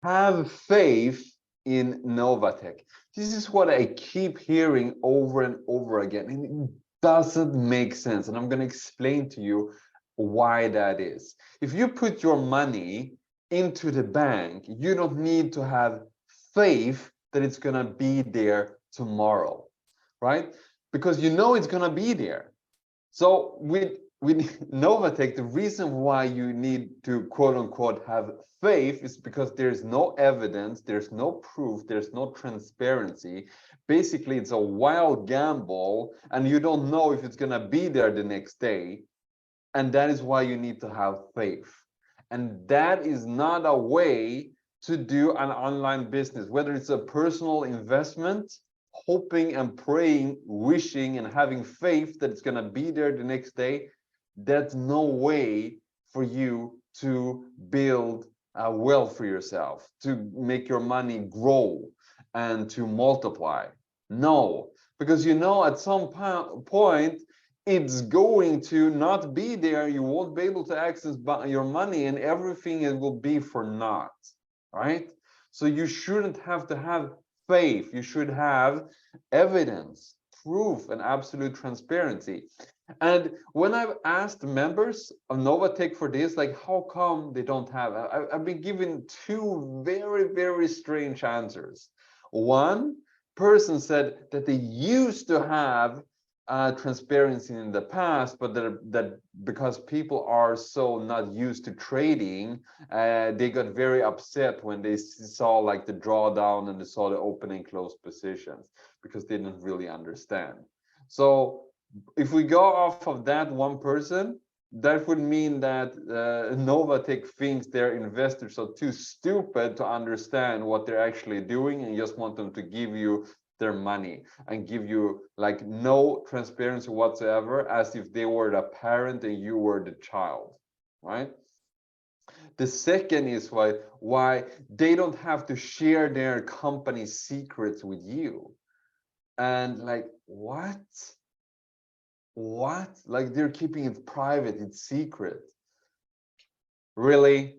Have faith in Novatech. This is what I keep hearing over and over again, and it doesn't make sense. And I'm going to explain to you why that is. If you put your money into the bank, you don't need to have faith that it's going to be there tomorrow, right? Because you know it's going to be there. So with Novatech, the reason why you need to quote unquote have faith is because there's no evidence, there's no proof, there's no transparency. Basically, it's a wild gamble, and you don't know if it's gonna be there the next day. And that is why you need to have faith. And that is not a way to do an online business, whether it's a personal investment, hoping and praying, wishing and having faith that it's going to be there the next day. That's no way for you to build wealth for yourself, to make your money grow and to multiply. No, because you know at some point it's going to not be there. You won't be able to access your money, and everything it will be for naught, right? So you shouldn't have to have faith. You should have evidence, proof, and absolute transparency. And when I've asked members of Novatech for this, like how come they don't have, I've been given two very, very strange answers. One person said that they used to have transparency in the past, but that because people are so not used to trading, they got very upset when they saw like the drawdown and they saw the open and close positions because they didn't really understand. So if we go off of that one person, that would mean that Novatech thinks their investors are too stupid to understand what they're actually doing and just want them to give you their money and give you like no transparency whatsoever, as if they were the parent and you were the child, right? The second is why they don't have to share their company secrets with you. And like, what? Like they're keeping it private, it's secret. Really?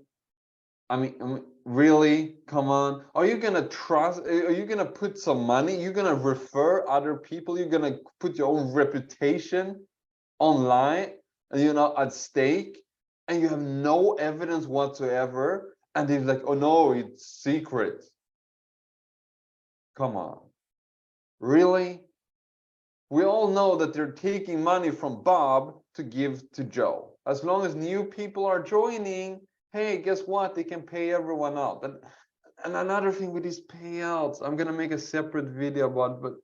Really? Come on. Are you gonna trust? Are you gonna put some money? You're gonna refer other people? You're gonna put your own reputation online, at stake, and you have no evidence whatsoever? And they're like, oh no, it's secret. Come on. Really? We all know that they're taking money from Bob to give to Joe. As long as new people are joining, hey, guess what? They can pay everyone out. And another thing with these payouts, I'm gonna make a separate video about, but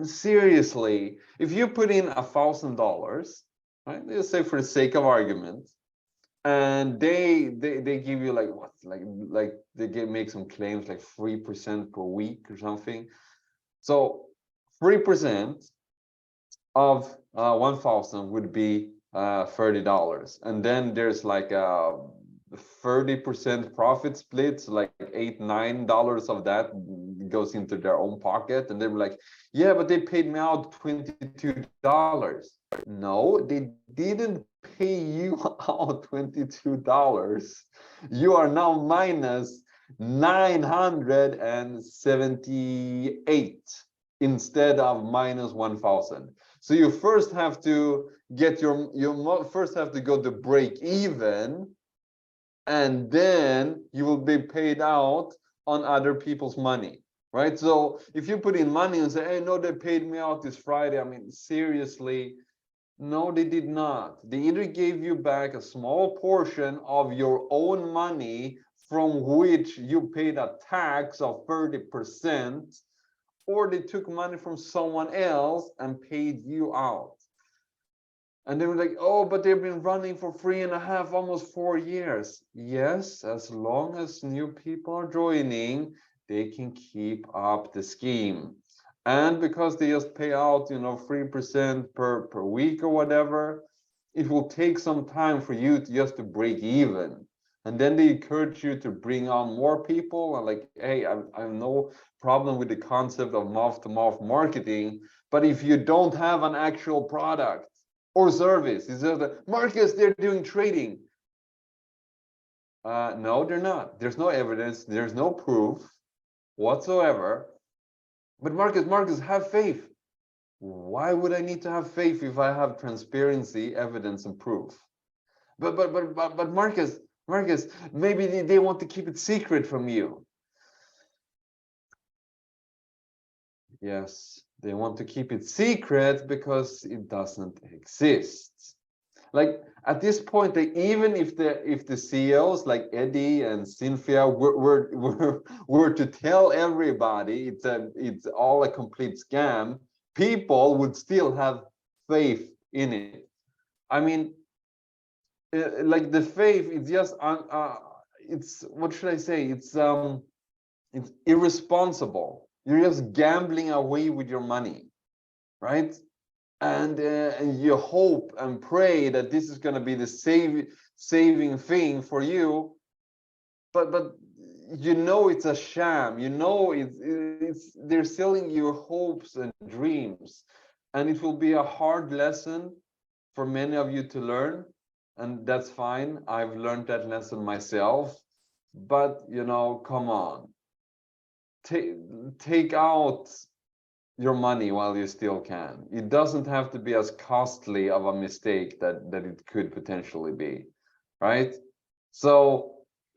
seriously, if you put in $1,000, right? Let's say for the sake of argument, and they give you like what, like they make some claims like 3% per week or something. So 3% of 1,000 would be $30, and then there's like a 30% profit split, so like $8-9 of that goes into their own pocket, and they were like, yeah, but they paid me out $22. No, they didn't pay you out $22. You are now minus 978 instead of minus 1,000. So you first have to get you first have to go to break even, and then you will be paid out on other people's money, right? So if you put in money and say, hey, no, they paid me out this Friday, I mean, seriously, no, they did not. They either gave you back a small portion of your own money from which you paid a tax of 30%, or they took money from someone else and paid you out. And they were like, oh, but they've been running for 3.5, almost 4 years. Yes, as long as new people are joining, they can keep up the scheme. And because they just pay out, 3% per week or whatever, it will take some time for you to just to break even. And then they encourage you to bring on more people. And like, hey, I have no problem with the concept of mouth-to-mouth marketing, but if you don't have an actual product or service, it's just that, Marcus, they're doing trading. No, they're not. There's no evidence. There's no proof whatsoever. But Marcus, have faith. Why would I need to have faith if I have transparency, evidence, and proof? But Marcus, maybe they want to keep it secret from you. Yes, they want to keep it secret because it doesn't exist. Like at this point, even if the CEOs like Eddie and Cynthia were to tell everybody it's all a complete scam, people would still have faith in it. I mean, like the faith, it's just it's, what should I say? It's irresponsible. You're just gambling away with your money, right? And you hope and pray that this is going to be the saving thing for you, but you know it's a sham. You know it's they're selling you hopes and dreams, and it will be a hard lesson for many of you to learn, and that's fine. I've learned that lesson myself, but you know, come on, take out your money while you still can. It doesn't have to be as costly of a mistake that it could potentially be, right? So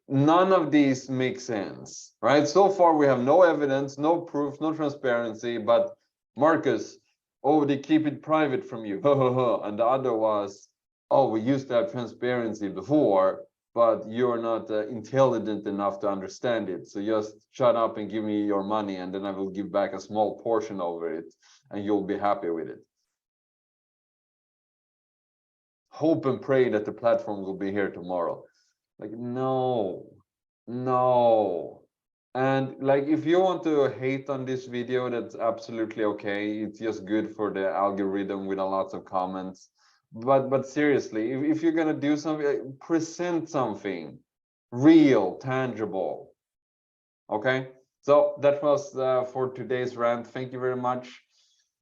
none of these make sense, right? So far we have no evidence, no proof, no transparency, but Marcus, oh, they keep it private from you. And the other was, oh, we used to have transparency before, but you're not intelligent enough to understand it. So just shut up and give me your money, and then I will give back a small portion over it, and you'll be happy with it. Hope and pray that the platform will be here tomorrow. Like, no. And like, if you want to hate on this video, that's absolutely okay. It's just good for the algorithm with a lot of comments. But seriously, if you're gonna do something, present something real, tangible. Okay, so that was for today's rant. Thank you very much.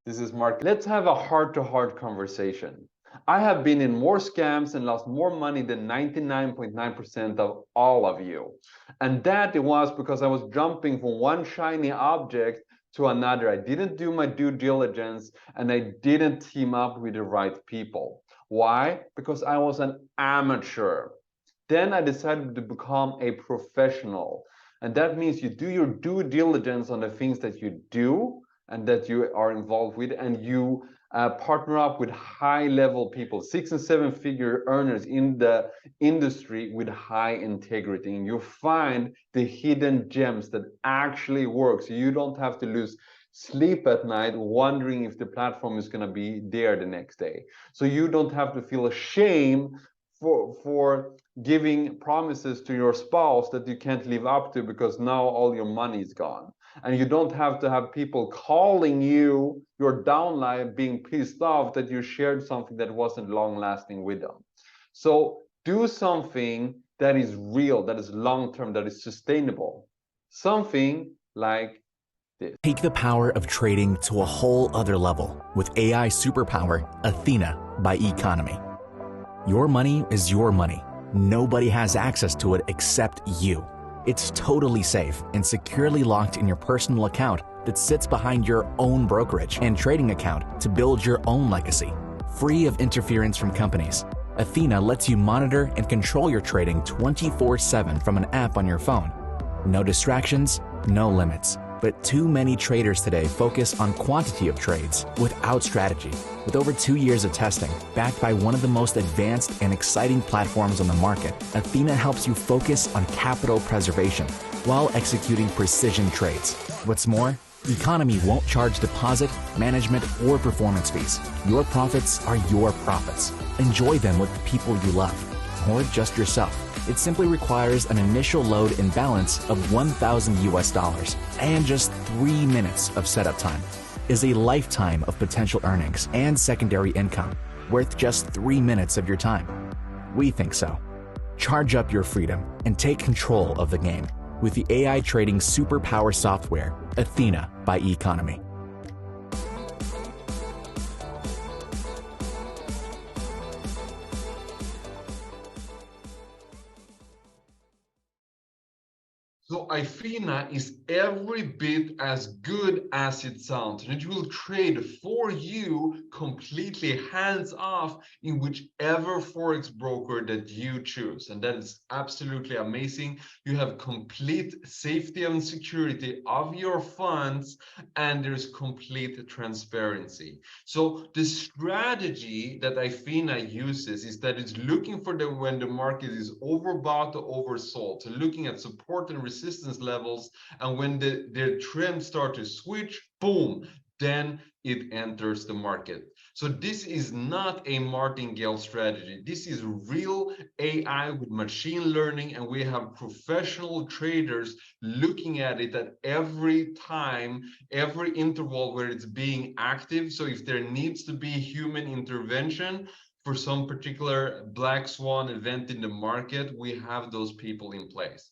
This is Mark. Let's have a heart-to-heart conversation. I have been in more scams and lost more money than 99.9% of all of you. And that it was because I was jumping from one shiny object to another. I didn't do my due diligence, and I didn't team up with the right people. Why? Because I was an amateur. Then I decided to become a professional. And that means you do your due diligence on the things that you do and that you are involved with, and you partner up with high-level people, 6- and 7-figure earners in the industry with high integrity. And you find the hidden gems that actually work, so you don't have to lose sleep at night wondering if the platform is going to be there the next day. So you don't have to feel ashamed for giving promises to your spouse that you can't live up to because now all your money is gone. And you don't have to have people calling you, your downline, being pissed off that you shared something that wasn't long lasting with them. So do something that is real, that is long-term, that is sustainable. Something like this. Take the power of trading to a whole other level with AI superpower Athena by Economy. Your money is your money. Nobody has access to it except you. It's totally safe and securely locked in your personal account that sits behind your own brokerage and trading account to build your own legacy. Free of interference from companies, Athena lets you monitor and control your trading 24/7 from an app on your phone. No distractions, no limits. But too many traders today focus on quantity of trades without strategy. With over 2 years of testing, backed by one of the most advanced and exciting platforms on the market, Athena helps you focus on capital preservation while executing precision trades. What's more, Economy won't charge deposit, management, or performance fees. Your profits are your profits. Enjoy them with the people you love, or just yourself. It simply requires an initial load and balance of $1,000 and just 3 minutes of setup time. Is a lifetime of potential earnings and secondary income worth just 3 minutes of your time? We think so. Charge up your freedom and take control of the game with the AI trading superpower software, Athena by Economy. So Ifina is every bit as good as it sounds, and it will trade for you completely hands-off in whichever forex broker that you choose. And that is absolutely amazing. You have complete safety and security of your funds, and there's complete transparency. So the strategy that Ifina uses is that it's looking for when the market is overbought or oversold. So looking at support and resistance levels, and when the trend starts to switch, boom, then it enters the market. So this is not a martingale strategy. This is real AI with machine learning, and we have professional traders looking at it at every time, every interval where it's being active. So if there needs to be human intervention for some particular black swan event in the market, we have those people in place.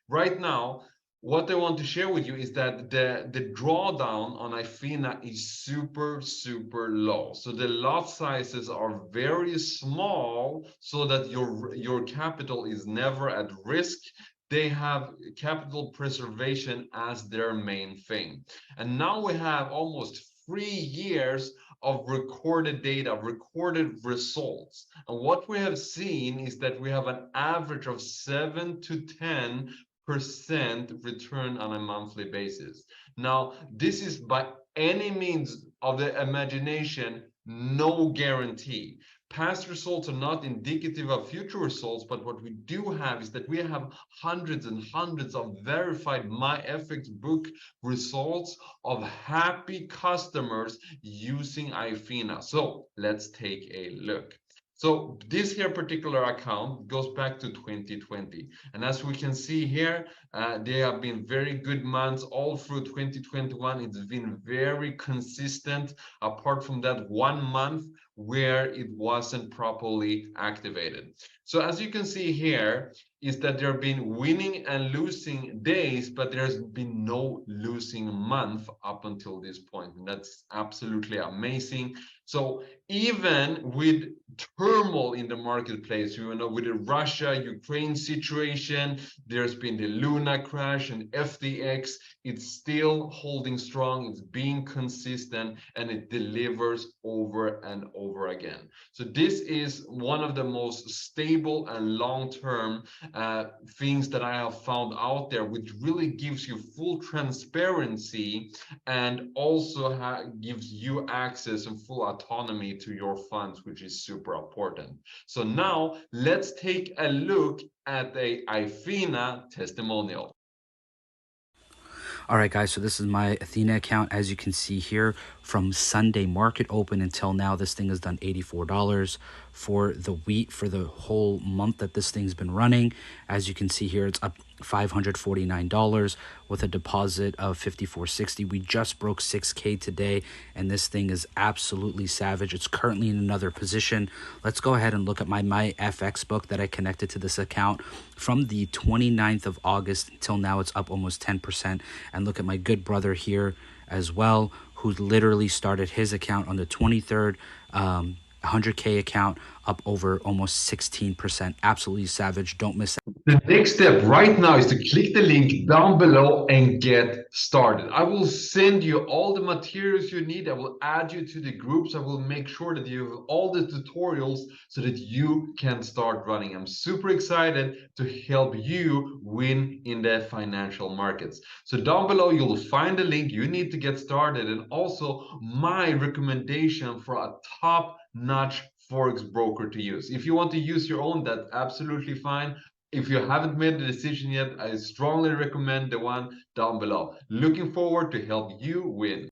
Right now, what I want to share with you is that the drawdown on Ifina is super, super low. So the lot sizes are very small so that your capital is never at risk. They have capital preservation as their main thing. And now we have almost 3 years of recorded data, recorded results. And what we have seen is that we have an average of 7 to 10% return on a monthly basis. Now, this is by any means of the imagination, no guarantee. Past results are not indicative of future results, but what we do have is that we have hundreds and hundreds of verified MyFX book results of happy customers using Ifina. So let's take a look. So this here particular account goes back to 2020. And as we can see here, they have been very good months all through 2021. It's been very consistent, apart from that 1 month where it wasn't properly activated. So as you can see here, is that there have been winning and losing days, but there's been no losing month up until this point. And that's absolutely amazing. So even with turmoil in the marketplace, you know, with the Russia-Ukraine situation, there's been the Luna crash and FTX, it's still holding strong, it's being consistent, and it delivers over and over again. So this is one of the most stable and long-term things that I have found out there, which really gives you full transparency and also gives you access and full autonomy to your funds, which is super important. So now let's take a look at a Ifina testimonial. All right, guys, so this is my Athena account. As you can see here, from Sunday market open until now, this thing has done $84 for the wheat for the whole month that this thing's been running. As you can see here, it's up $549 with a deposit of $54.60. We just broke 6K today, and this thing is absolutely savage. It's currently in another position. Let's go ahead and look at my MyFX book that I connected to this account. From the 29th of August until now, it's up almost 10%. And look at my good brother here as well, who literally started his account on the 23rd, 100K account, up over almost 16%. Absolutely savage. Don't miss that. The next step right now is to click the link down below and get started. I will send you all the materials you need. I will add you to the groups. I will make sure that you have all the tutorials so that you can start running. I'm super excited to help you win in the financial markets. So down below, you'll find the link you need to get started, and also my recommendation for a top-notch forex broker to use. If you want to use your own, that's absolutely fine. If you haven't made the decision yet, I strongly recommend the one down below. Looking forward to help you win.